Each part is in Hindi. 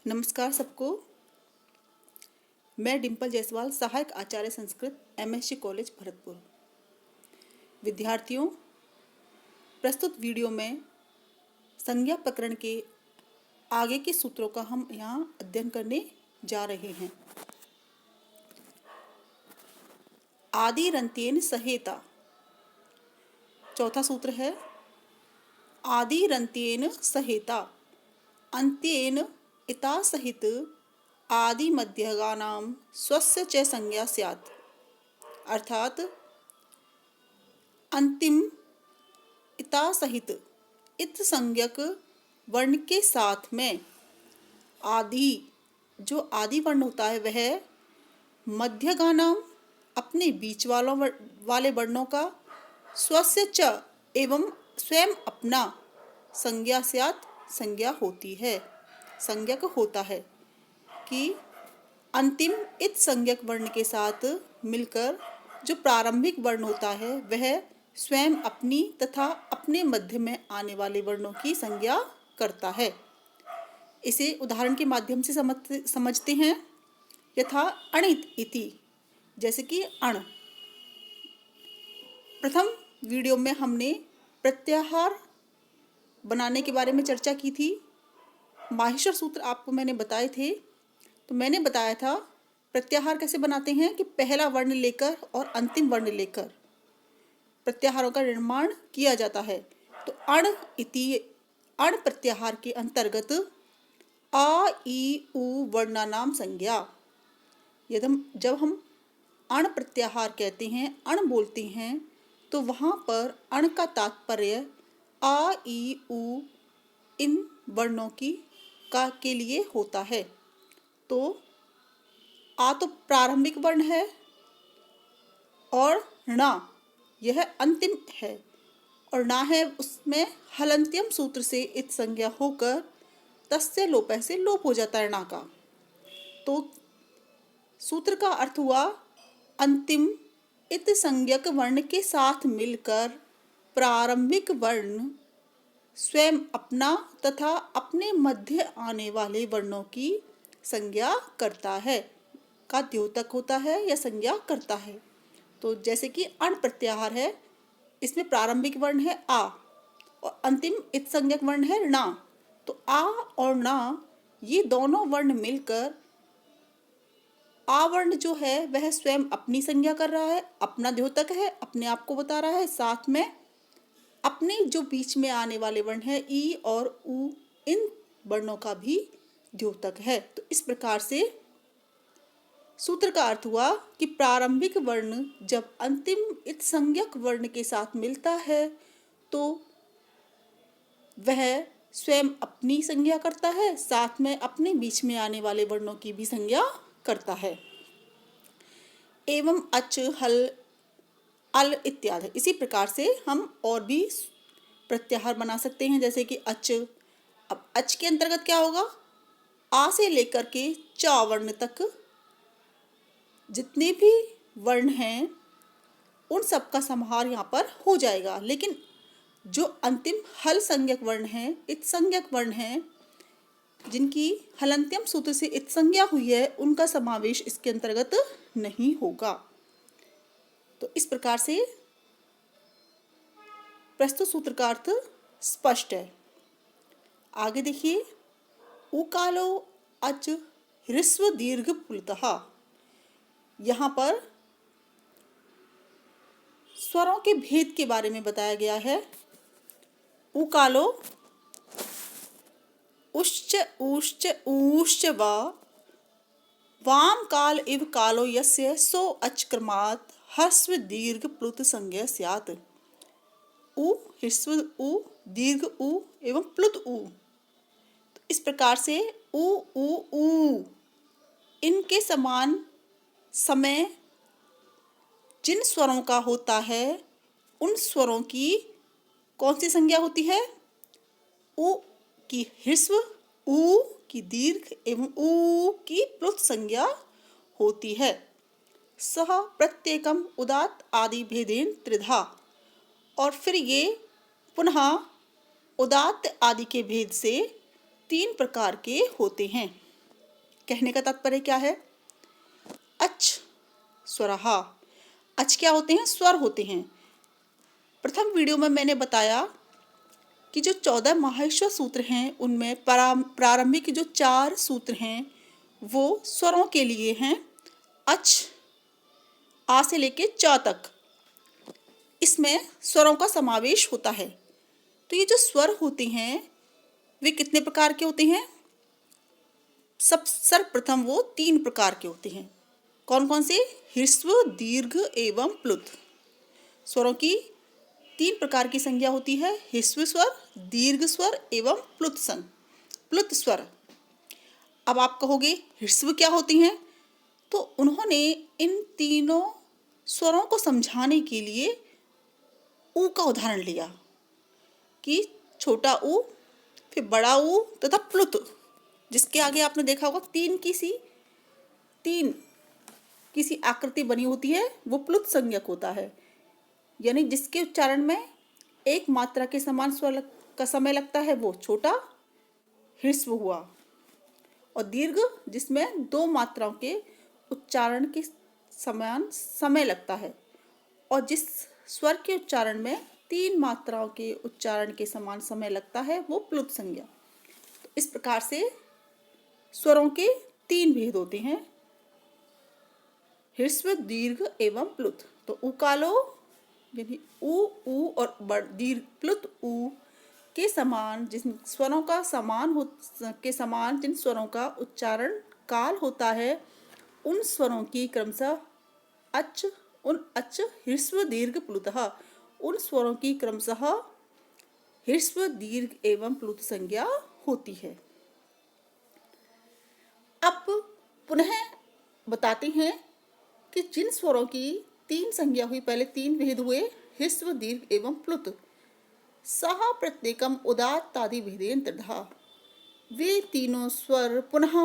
नमस्कार सबको। मैं डिम्पल जायसवाल, सहायक आचार्य संस्कृत, MSc कॉलेज भरतपुर। विद्यार्थियों, प्रस्तुत वीडियो में संज्ञा प्रकरण के आगे के सूत्रों का हम यहाँ अध्ययन करने जा रहे हैं। आदिरन्त्येन सहेता, चौथा सूत्र है आदिरन्त्येन सहेता, अन्त्येन इता सहित आदि मध्यगानां स्वस्य च संज्ञा स्यात्। अर्थात अंतिम इता सहित इत संज्ञक वर्ण के साथ में आदि जो आदि वर्ण होता है वह मध्यगानां अपने बीच वाले वर्णों का स्वस्य च एवं स्वयं अपना संज्ञा स्यात् संज्ञा होती है, संज्ञक होता है कि अंतिम इत संज्ञक वर्ण के साथ मिलकर जो प्रारंभिक वर्ण होता है वह स्वयं अपनी तथा अपने मध्य में आने वाले वर्णों की संज्ञा करता है। इसे उदाहरण के माध्यम से समझते हैं। यथा अणित इति, जैसे कि अण। प्रथम वीडियो में हमने प्रत्याहार बनाने के बारे में चर्चा की थी। माहेश्वर सूत्र आपको मैंने बताए थे। तो मैंने बताया था प्रत्याहार कैसे बनाते हैं कि पहला वर्ण लेकर और अंतिम वर्ण लेकर प्रत्याहारों का निर्माण किया जाता है। तो अण इति अण प्रत्याहार के अंतर्गत आ ई उ वर्णानाम संज्ञा। जब हम अण प्रत्याहार कहते हैं, अण बोलते हैं, तो वहाँ पर अण का तात्पर्य आ ई उ इन वर्णों के लिए होता है। तो आ तो प्रारंभिक वर्ण है और णा यह अंतिम है, और ना है उसमें हलन्त्यम सूत्र से इत संज्ञा होकर तस्य लोपः से लोप हो जाता है णा का। तो सूत्र का अर्थ हुआ अंतिम इत संज्ञक वर्ण के साथ मिलकर प्रारंभिक वर्ण स्वयं अपना तथा अपने मध्य आने वाले वर्णों की संज्ञा करता है, का द्योतक होता है या संज्ञा करता है। तो जैसे कि अण प्रत्याहार है, इसमें प्रारंभिक वर्ण है आ और अंतिम इत संज्ञक वर्ण है णा। तो आ और णा ये दोनों वर्ण मिलकर आ वर्ण जो है वह स्वयं अपनी संज्ञा कर रहा है, अपना द्योतक है, अपने आप को बता रहा है, साथ में अपने जो बीच में आने वाले वर्ण है ई और उ इन वर्णों का भी द्योतक है। तो इस प्रकार से सूत्र का अर्थ हुआ कि प्रारंभिक वर्ण जब अंतिम इत संज्ञक वर्ण के साथ मिलता है तो वह स्वयं अपनी संज्ञा करता है, साथ में अपने बीच में आने वाले वर्णों की भी संज्ञा करता है। एवं अच हल अल इत्यादि। इसी प्रकार से हम और भी प्रत्याहार बना सकते हैं, जैसे कि अच। अब अच के अंतर्गत क्या होगा? आ से लेकर के चा वर्ण तक जितने भी वर्ण हैं उन सब का समाहार यहाँ पर हो जाएगा। लेकिन जो अंतिम हल संज्ञक वर्ण हैं, इत संज्ञक वर्ण हैं, जिनकी हलन्त्यम सूत्र से इत संज्ञा हुई है, उनका समावेश इसके अंतर्गत नहीं होगा। तो इस प्रकार से प्रस्तुत सूत्र का अर्थ स्पष्ट है। आगे देखिए, उकालो अच ह्रस्व दीर्घ पुलतः। यहाँ पर स्वरों के भेद के बारे में बताया गया है। उकालो उश्च ऊश्च ऊश्च वा वाम काल इव कालो यस्य सो अच क्रमात् ह्रस्व दीर्घ प्लुत संज्ञा स्यात्। उ ह्रस्व उ दीर्घ उ एवं प्लुत उ। तो इस प्रकार से उ इनके समान समय जिन स्वरों का होता है उन स्वरों की कौन सी संज्ञा होती है? उ की ह्रस्व, उ की दीर्घ एवं उ की प्लुत संज्ञा होती है। सह प्रत्येकम उदात्त आदि भेदेन त्रिधा। और फिर ये पुनः उदात्त आदि के भेद से 3 प्रकार के होते हैं। कहने का तात्पर्य क्या है? अच स्वरहा। अच क्या होते हैं? स्वर होते हैं। प्रथम वीडियो में मैंने बताया कि जो 14 माहेश्वर सूत्र हैं उनमें प्रारंभिक जो 4 सूत्र हैं वो स्वरों के लिए हैं। अच, आ से लेके च तक इसमें स्वरों का समावेश होता है। तो ये जो स्वर होते हैं वे कितने प्रकार के होते हैं? सर्वप्रथम वो 3 प्रकार के होते हैं। कौन कौन से? ह्रस्व, दीर्घ एवं प्लुत। स्वरों की 3 प्रकार की संज्ञा होती है। ह्रस्व स्वर, दीर्घ स्वर एवं प्लुत स्वर। अब आप कहोगे ह्रस्व क्या होती हैं? तो उन्होंने इन तीनों स्वरों को समझाने के लिए ऊ का उदाहरण लिया कि छोटा ऊ, फिर बड़ा ऊ तथा प्लुत, जिसके आगे आपने देखा होगा तीन किसी आकृति बनी होती है, वो प्लुत संज्ञक होता है। यानी जिसके उच्चारण में एक मात्रा के समान स्वर का समय लगता है वो छोटा ह्रस्व हुआ, और दीर्घ जिसमें 2 मात्राओं के उच्चारण के समान समय लगता है, और जिस स्वर के उच्चारण में 3 मात्राओं के उच्चारण के समान समय लगता है वो प्लुत संज्ञा। तो इस प्रकार से स्वरों के 3 भेद होते हैं, ह्रस्व, दीर्घ एवं प्लुत। तो उकालो यानी ऊ और दीर्घ प्लुत ऊ के समान जिन स्वरों का जिन स्वरों का उच्चारण काल होता है उन स्वरों की क्रमशः अच, ह्रस्व, दीर्घ, प्लुतः, उन स्वरों की क्रमशः ह्रस्व, दीर्घ एवं प्लुत संज्ञा होती है। अब पुनः बताते हैं कि जिन स्वरों की 3 संज्ञा हुई, पहले 3 भेद हुए, ह्रस्व, दीर्घ एवं प्लुत, सह प्रत्येकम उदात्त आदि भेदेन त्रिधा। वे तीनों स्वर पुनः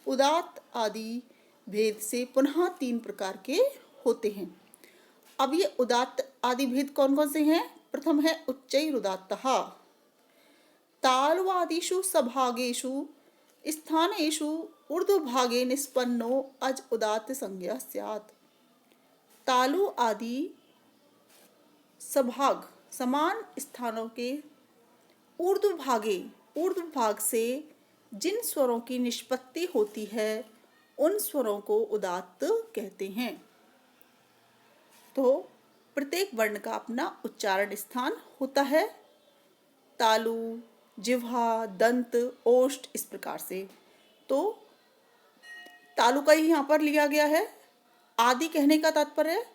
उदात्त आदि भेद से पुनः 3 प्रकार के होते हैं। अब ये उदात्त आदि भेद कौन कौन से हैं? प्रथम है उच्चैरुदात्तः। तालवादिषु सभागेषु स्थानेषु ऊर्ध्वभागे निष्पन्नो अज उदात्त संज्ञा स्यात्। तालु आदि सभाग समान स्थानों के ऊर्ध्व भाग से जिन स्वरों की निष्पत्ति होती है उन स्वरों को उदात्त कहते हैं। तो प्रत्येक वर्ण का अपना उच्चारण स्थान होता है। तालु, जिह्वा, दंत, ओष्ठ, इस प्रकार से। तो तालु का ही यहाँ पर लिया गया है। आदि कहने का तात्पर्य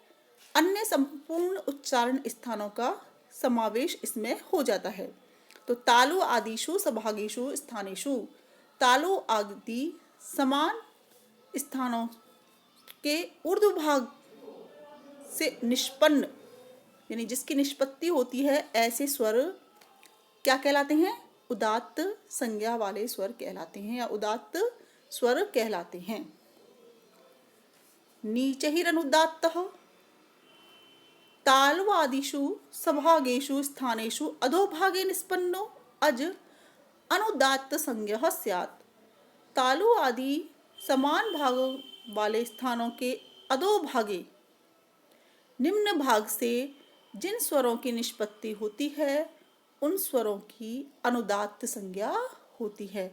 अन्य संपूर्ण उच्चारण स्थानों का समावेश इसमें हो जाता है। तो तालु आदिषु सभागेषु स्थानेषु, तालु आदि समान स्थानों के ऊर्ध्व भाग से निष्पन्न यानी जिसकी निष्पत्ति होती है ऐसे स्वर क्या कहलाते हैं? उदात्त संज्ञा वाले स्वर कहलाते हैं या उदात्त स्वर कहलाते हैं। नीचैरनुदात्तः तालवादिषु सभागेषु स्थानेषु अधोभागे निष्पन्नो अज अनुदात्त संज्ञः स्यात्। तालु आदि समान भागों वाले स्थानों के अधोभागे निम्न भाग से जिन स्वरों की निष्पत्ति होती है उन स्वरों की अनुदात्त संज्ञा होती है।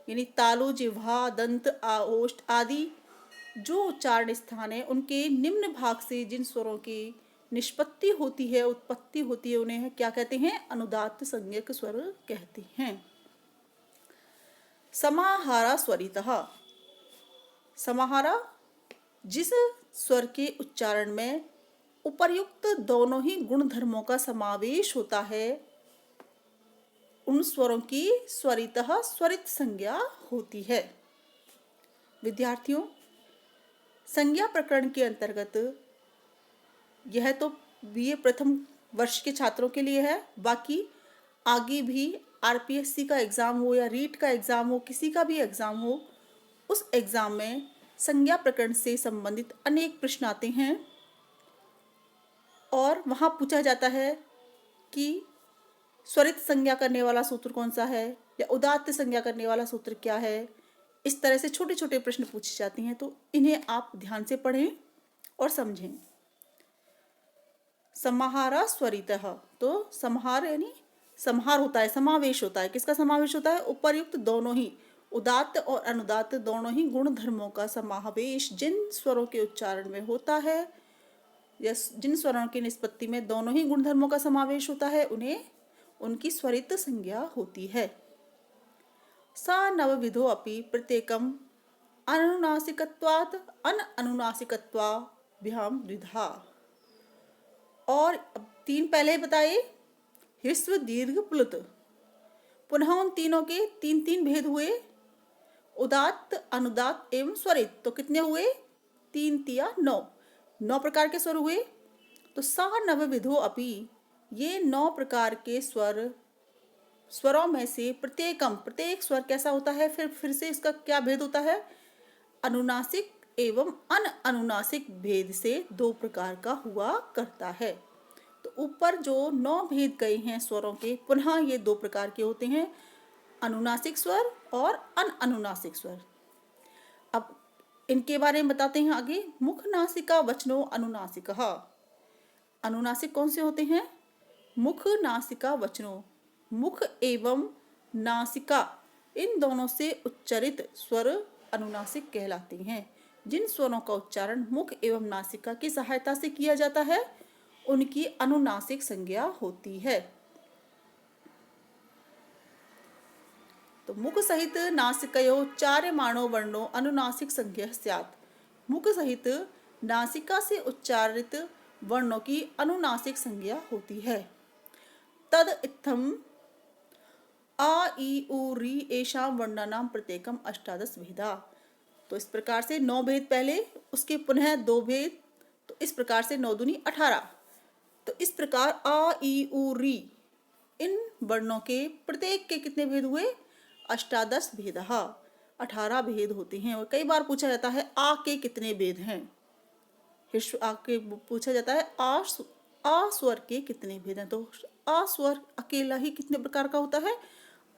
यानी तालु, जिह्वा, दंत, ओष्ठ आदि जो उच्चारण स्थान है उनके निम्न भाग से जिन स्वरों की निष्पत्ति होती है, उत्पत्ति होती है, उन्हें क्या कहते हैं? अनुदात्त संज्ञक स्वर कहते हैं। समाहारा स्वरितः। समाहारा जिस स्वर के उच्चारण में उपर्युक्त दोनों ही गुणधर्मों का समावेश होता है उन स्वरों की स्वरितः स्वरित संज्ञा होती है। विद्यार्थियों, संज्ञा प्रकरण के अंतर्गत यह तो बीए प्रथम वर्ष के छात्रों के लिए है, बाकी आगे भी आरपीएससी का एग्ज़ाम हो या रीट का एग्ज़ाम हो, किसी का भी एग्ज़ाम हो, उस एग्ज़ाम में संज्ञा प्रकरण से संबंधित अनेक प्रश्न आते हैं और वहाँ पूछा जाता है कि स्वरित संज्ञा करने वाला सूत्र कौन सा है या उदात्त संज्ञा करने वाला सूत्र क्या है। इस तरह से छोटे छोटे प्रश्न पूछे जाते हैं, तो इन्हें आप ध्यान से पढ़ें और समझें। समाहारा स्वरितः, तो समाहार यानी समाहार होता है, समावेश होता है। किसका समावेश होता है? उपर्युक्त दोनों ही, उदात्त और अनुदात्त दोनों ही गुण धर्मों का समावेश जिन स्वरों के उच्चारण में होता है या जिन स्वरों की निष्पत्ति में दोनों ही गुण धर्मों का समावेश होता है, उन्हें उनकी स्वरित संज्ञा होती है। सा नवविधो अपि प्रत्येकम अनुनासिकत्वात् अनुनासिकत्वाभ्याम द्विधा। और अब तीन पहले बताए, ह्रस्व दीर्घ प्लुत। पुनः उन तीनों के तीन तीन भेद हुए, उदात्त अनुदात्त एवं स्वरित। तो कितने हुए? तीन तिया नौ, 9 प्रकार के स्वर हुए। तो सा नवविधो अपि, ये 9 प्रकार के स्वरों में से प्रत्येकम, प्रत्येक स्वर कैसा होता है? फिर से इसका क्या भेद होता है? अनुनासिक एवं अनुनासिक भेद से 2 प्रकार का हुआ करता है। तो ऊपर जो 9 भेद गए हैं स्वरों के, पुनः ये 2 प्रकार के होते हैं, अनुनासिक स्वर और अनुनासिक स्वर। अब इनके बारे में बताते हैं आगे। मुख नासिका वचनो अनुनासिकः। अनुनासिक कौन से होते हैं? मुख नासिका वचनो, मुख एवं नासिका इन दोनों से उच्चारित स्वर अनुनासिक कहलाते हैं। जिन स्वरों का उच्चारण मुख एवं नासिका की सहायता से किया जाता है, उनकी अनुनासिक संज्ञा होती है। तो मुख सहित नासिकयोच्चार्यमाणो वर्णो अनुनासिक संज्ञा स्यात्। मुख सहित नासिका से उच्चारित वर्णों की अनुनासिक संज्ञा होती है। तद इत्थम आ ई उ री एषां वर्णानां प्रत्येकम 18 भेदा। तो इस प्रकार से 9 भेद पहले, उसके पुनः 2 भेद, तो इस प्रकार से 9 दूनी 18। तो इस प्रकार आ ई उ री इन वर्णों के प्रत्येक के कितने भेद हुए? 18 भेदः, 18 भेद होते हैं। और कई बार पूछा जाता है आ के कितने भेद हैं? आ के पूछा जाता है आ स्वर के कितने भेद हैं? तो आ स्वर अकेला ही कितने प्रकार का होता है?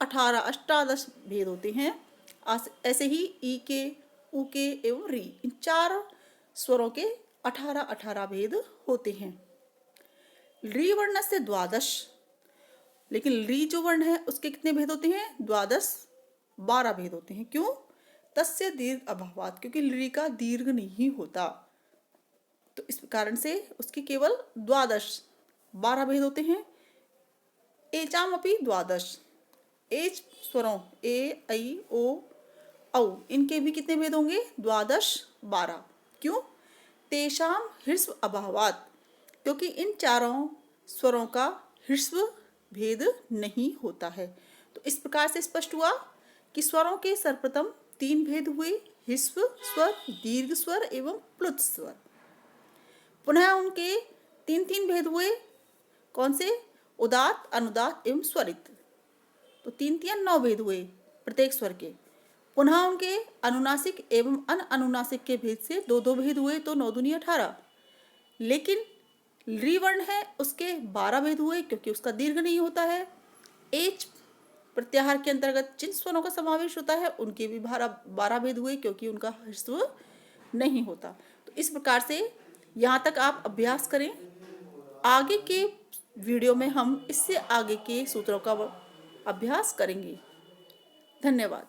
18 भेद होते हैं। ऐसे ही ई के, उ के एवं री, इन 4 स्वरों के 18 भेद होते हैं। री वर्ण से 12, लेकिन री जो वर्ण है उसके कितने भेद होते हैं? 12 भेद होते हैं। क्यों? तस्य दीर्घ अभावात्, क्योंकि री का दीर्घ नहीं होता, तो इस कारण से उसके केवल 12 भेद होते हैं। एचाम अपि 12, एच स्वरों ए ऐ ओ औ इनके भी कितने भेद होंगे? 12। क्यों? तेषाम ह्रस्व अभावात्, क्योंकि इन चारों स्वरों का ह्रस्व भेद नहीं होता है। तो इस प्रकार से स्पष्ट हुआ कि स्वरों के सर्वप्रथम 3 भेद हुए, ह्रस्व स्वर, दीर्घ स्वर एवं प्लुत स्वर। पुनः उनके 3 भेद हुए, कौन से? उदात्त, अनुदात्त एवं स्वरित। तो 3 तिया 9 भेद हुए प्रत्येक स्वर के। पुनः उनके अनुनासिक एवं अनुनासिक के भेद से 2 भेद हुए, तो 9 दूनी 18। लेकिन री वर्ण है उसके 12 भेद हुए, क्योंकि उसका दीर्घ नहीं होता है। एच प्रत्याहार के अंतर्गत जिन स्वरों का समावेश होता है उनके भी 12 भेद हुए, क्योंकि उनका ह्रस्व नहीं होता। तो इस प्रकार से यहाँ तक आप अभ्यास करें। आगे के वीडियो में हम इससे आगे के सूत्रों का अभ्यास करेंगे। धन्यवाद।